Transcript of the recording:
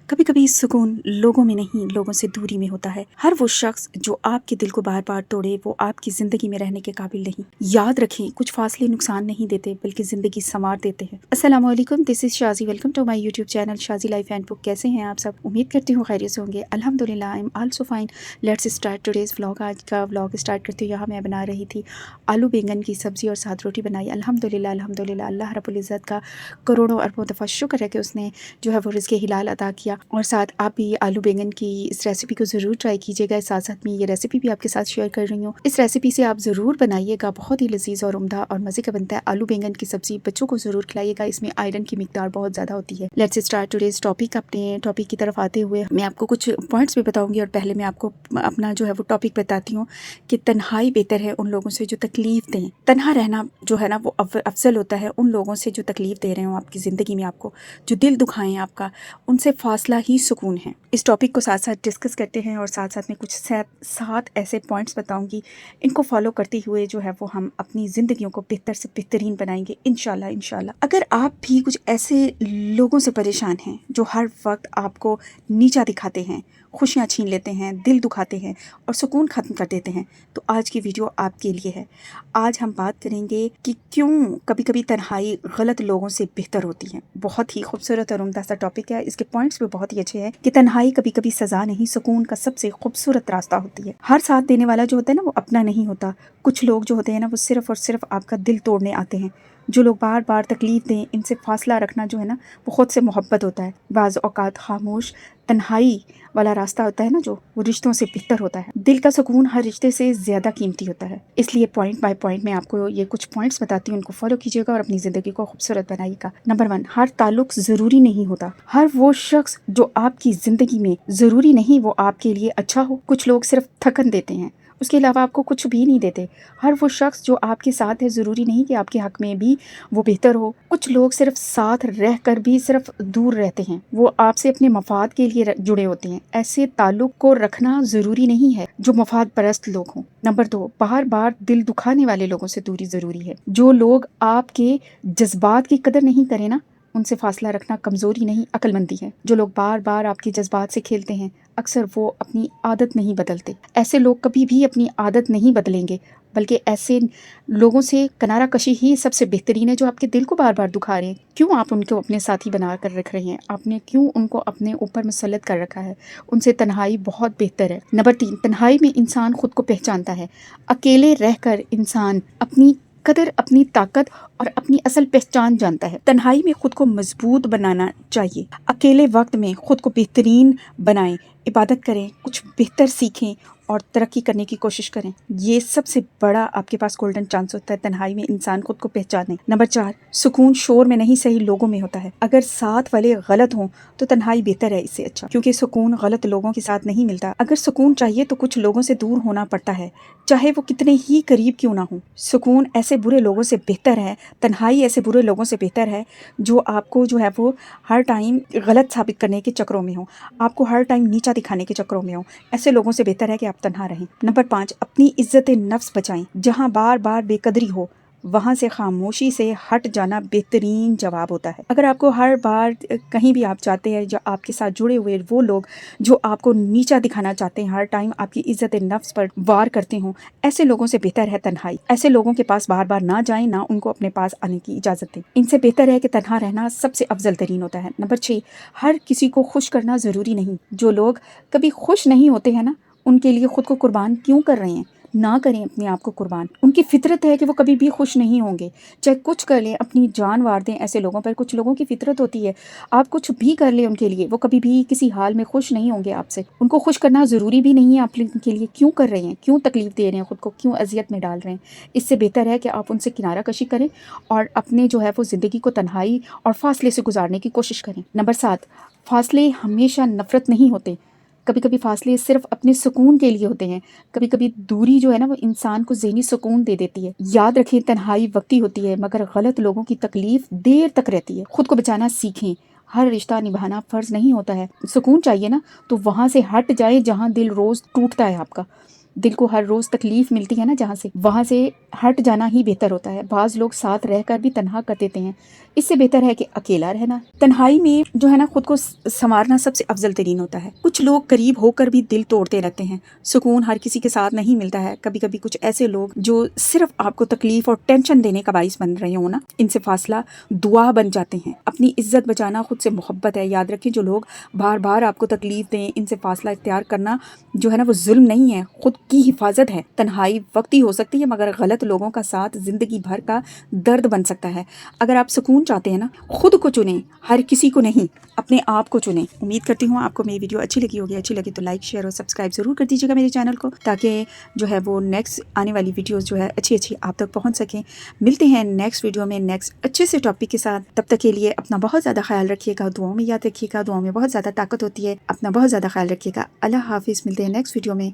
कभी कभी सुकून लोगों में नहीं, लोगों से दूरी में होता है। हर वो शख्स जो आपके दिल को बार बार तोड़े वो आपकी ज़िंदगी में रहने के काबिल नहीं। याद रखें, कुछ फासले नुकसान नहीं देते बल्कि ज़िंदगी संवार देते हैं। अस्सलाम वालेकुम, this is Shaji. Welcome to my YouTube channel Shaji life and book. कैसे हैं आप सब? उम्मीद करती हूँ खैरियत से होंगे। अल्हम्दुलिल्लाह, I am also fine. Let's start today's vlog. आज का व्लॉग स्टार्ट करते हुए यहाँ मैं बना रही थी आलू बैंगन की सब्ज़ी और साथ रोटी बनाई। अल्हम्दुलिल्लाह अल्हम्दुलिल्लाह, अल्लाह रब्बुल इज़्ज़त का करोड़ों अरबों दफ़ा शुक्र है कि उसने जो है वो रिज़्क़ हिलाल अता किया। और साथ आप भी आलू बैंगन की इस रेसिपी को ज़रूर ट्राई कीजिएगा। साथ साथ में ये रेसिपी भी आपके साथ शेयर कर रही हूँ। इस रेसिपी से आप ज़रूर बनाइएगा, बहुत ही लजीज और उम्दा और मज़े का बनता है। आलू बैंगन की सब्ज़ी बच्चों को ज़रूर खिलाइएगा, इसमें आयरन की मिकदार बहुत ज़्यादा होती है। Let's start today's topic. अपने टॉपिक की तरफ आते हुए मैं आपको कुछ पॉइंट्स भी बताऊँगी और पहले मैं आपको अपना जो है वो टॉपिक बताती हूँ कि तन्हाई बेहतर है उन लोगों से जो तकलीफ़ दें। तन्हा रहना जो है ना वो अफजल होता है उन लोगों से जो तकलीफ़ दे रहे हो आपकी ज़िंदगी में, आपको जो दिल दुखाएं आपका, उनसे फासला ही सुकून है। इस टॉपिक को साथ साथ डिस्कस करते हैं और साथ साथ में कुछ सात ऐसे पॉइंट्स बताऊंगी, इनको फॉलो करते हुए जो है वो हम अपनी ज़िंदगियों को बेहतर से बेहतरीन बनाएंगे इंशाल्लाह इंशाल्लाह। अगर आप भी कुछ ऐसे लोगों से परेशान हैं जो हर वक्त आपको नीचा दिखाते हैं, खुशियाँ छीन लेते हैं, दिल दुखाते हैं और सुकून ख़त्म कर देते हैं, तो आज की वीडियो आपके लिए है। आज हम बात करेंगे कि क्यों कभी कभी तन्हाई गलत लोगों से बेहतर होती है। बहुत ही खूबसूरत और उम्दा सा टॉपिक है। इसके पॉइंट्स भी बहुत ही अच्छे हैं कि तन्हाई कभी कभी सज़ा नहीं, सुकून का सबसे खूबसूरत रास्ता होती है। हर साथ देने वाला जो होता है ना वो अपना नहीं होता। कुछ लोग जो होते हैं ना वो सिर्फ़ और सिर्फ आपका दिल तोड़ने आते हैं। जो लोग बार बार तकलीफ़ दें, इनसे फासला रखना जो है ना वो खुद से मोहब्बत होता है। बाज़ औक़ात खामोश तन्हाई वाला रास्ता होता है ना जो, वो रिश्तों से बेहतर होता है। दिल का सुकून हर रिश्ते से ज़्यादा कीमती होता है। इसलिए पॉइंट बाय पॉइंट मैं आपको ये कुछ पॉइंट्स बताती हूँ, उनको फॉलो कीजिएगा और अपनी ज़िंदगी को खूबसूरत बनाइएगा। नंबर 1, हर ताल्लुक ज़रूरी नहीं होता। हर वो शख्स जो आपकी ज़िंदगी में ज़रूरी नहीं वो आपके लिए अच्छा हो। कुछ लोग सिर्फ थकन देते हैं, उसके अलावा आपको कुछ भी नहीं देते। हर वो शख्स जो आपके साथ है ज़रूरी नहीं कि आपके हक़ में भी वो बेहतर हो। कुछ लोग सिर्फ साथ रह कर भी सिर्फ दूर रहते हैं, वो आपसे अपने मफाद के लिए जुड़े होते हैं। ऐसे ताल्लुक को रखना ज़रूरी नहीं है जो मफाद परस्त लोग हों। नंबर 2, बार बार दिल दुखाने वाले लोगों से दूरी ज़रूरी है। जो लोग आपके जज्बात की कदर नहीं करें ना, उनसे फासला रखना कमज़ोरी नहीं अक्लमंदी है। जो लोग बार बार आपके जज्बात से खेलते हैं, अक्सर वो अपनी आदत नहीं बदलते। ऐसे लोग कभी भी अपनी आदत नहीं बदलेंगे, बल्कि ऐसे लोगों से किनारा कशी ही सबसे बेहतरीन है जो आपके दिल को बार बार दुखा रहे हैं। क्यों आप उनको अपने साथी बना कर रख रहे हैं? आपने क्यों उनको अपने ऊपर मुसल्लत कर रखा है? उनसे तन्हाई बहुत बेहतर है। नंबर 3, तन्हाई में इंसान खुद को पहचानता है। अकेले रहकर इंसान अपनी कदर, अपनी ताकत और अपनी असल पहचान जानता है। तन्हाई में खुद को मजबूत बनाना चाहिए। अकेले वक्त में खुद को बेहतरीन बनाएं, इबादत करें, कुछ बेहतर सीखें और तरक्की करने की कोशिश करें। ये सबसे बड़ा आपके पास गोल्डन चांस होता है, तन्हाई में इंसान खुद को पहचाने। नंबर 4, सुकून शोर में नहीं सही लोगों में होता है। अगर साथ वाले गलत हों तो तन्हाई बेहतर है इससे अच्छा, क्योंकि सुकून गलत लोगों के साथ नहीं मिलता। अगर सुकून चाहिए तो कुछ लोगों से दूर होना पड़ता है, चाहे वो कितने ही करीब क्यों ना हो। सुकून ऐसे बुरे लोगों से बेहतर है, तन्हाई ऐसे बुरे लोगों से बेहतर है जो आपको जो है वो हर टाइम गलत साबित करने के चक्रों में हो, आपको हर टाइम नीचा दिखाने के चक्रों में हो। ऐसे लोगों से बेहतर है कि आप तन्हा रहें। नंबर 5, अपनी इज्जत नफ्स बचाएं। जहां बार बार बेकदरी हो वहाँ से खामोशी से हट जाना बेहतरीन जवाब होता है। अगर आपको हर बार कहीं भी आप चाहते हैं, जो आपके साथ जुड़े हुए वो लोग जो आपको नीचा दिखाना चाहते हैं, हर टाइम आपकी इज्जत नफ्स पर वार करते हों, ऐसे लोगों से बेहतर है तन्हाई। ऐसे लोगों के पास बार बार ना जाएं, ना उनको अपने पास आने की इजाज़त दें। इनसे बेहतर है कि तन्हा रहना सबसे अफजल तरीन होता है। नंबर 6, हर किसी को खुश करना ज़रूरी नहीं। जो लोग कभी खुश नहीं होते हैं ना, उनके लिए खुद को कुर्बान क्यों कर रहे हैं? ना करें अपने आप को कुर्बान। उनकी फितरत है कि वो कभी भी खुश नहीं होंगे, चाहे कुछ कर लें, अपनी जान वार दें ऐसे लोगों पर। कुछ लोगों की फितरत होती है, आप कुछ भी कर लें उनके लिए, वो कभी भी किसी हाल में खुश नहीं होंगे आपसे। उनको खुश करना ज़रूरी भी नहीं है। आप उनके लिए क्यों कर रहे हैं? क्यों तकलीफ़ दे रहे हैं? खुद को क्यों अजियत में डाल रहे हैं? इससे बेहतर है कि आप उनसे किनारा कशी करें और अपने जो है वो ज़िंदगी को तन्हाई और फासले से गुजारने की कोशिश करें। नंबर 7, फासले हमेशा नफ़रत नहीं होते। कभी कभी फासले सिर्फ अपने सुकून के लिए होते हैं। कभी कभी दूरी जो है ना वो इंसान को ज़हनी सुकून दे देती है। याद रखें, तन्हाई वक्ती होती है, मगर गलत लोगों की तकलीफ देर तक रहती है। खुद को बचाना सीखें। हर रिश्ता निभाना फ़र्ज नहीं होता है। सुकून चाहिए ना तो वहाँ से हट जाए जहाँ दिल रोज़ टूटता है आपका। दिल को हर रोज तकलीफ मिलती है ना जहाँ से, वहाँ से हट जाना ही बेहतर होता है। बाज लोग साथ रहकर भी तन्हा कर देते हैं, इससे बेहतर है कि अकेला रहना। तन्हाई में जो है ना खुद को संवारना सबसे अफजल तरीन होता है। कुछ लोग करीब होकर भी दिल तोड़ते रहते हैं। सुकून हर किसी के साथ नहीं मिलता है। कभी कभी कुछ ऐसे लोग जो सिर्फ आपको तकलीफ और टेंशन देने का बाइस बन रहे हो ना, इनसे फासला दुआ बन जाते हैं। अपनी इज्जत बचाना खुद से मोहब्बत है। याद रखें, जो लोग बार बार आपको तकलीफ दें, इनसे फासला इख्तियार करना जो है ना वो जुल्म नहीं है, खुद की हिफाजत है। तन्हाई वक्ती हो सकती है, मगर गलत लोगों का साथ जिंदगी भर का दर्द बन सकता है। अगर आप सुकून चाहते हैं ना, खुद को चुनें, हर किसी को नहीं, अपने आप को चुनें। उम्मीद करती हूँ आपको मेरी वीडियो अच्छी लगी होगी। अच्छी लगी तो लाइक, शेयर और सब्सक्राइब जरूर कर दीजिएगा मेरे चैनल को, ताकि जो है वो नेक्स्ट आने वाली वीडियोस जो है अच्छी आप तक पहुँच सकें। मिलते हैं नेक्स्ट वीडियो में नेक्स्ट अच्छे से टॉपिक के साथ। तब तक के लिए अपना बहुत ज़्यादा ख्याल रखिएगा, दुआओं में याद रखिएगा। दुआओं में बहुत ज़्यादा ताकत होती है। अपना बहुत ज़्यादा ख्याल रखिएगा। अल्लाह हाफिज़। मिलते हैं नेक्स्ट वीडियो में।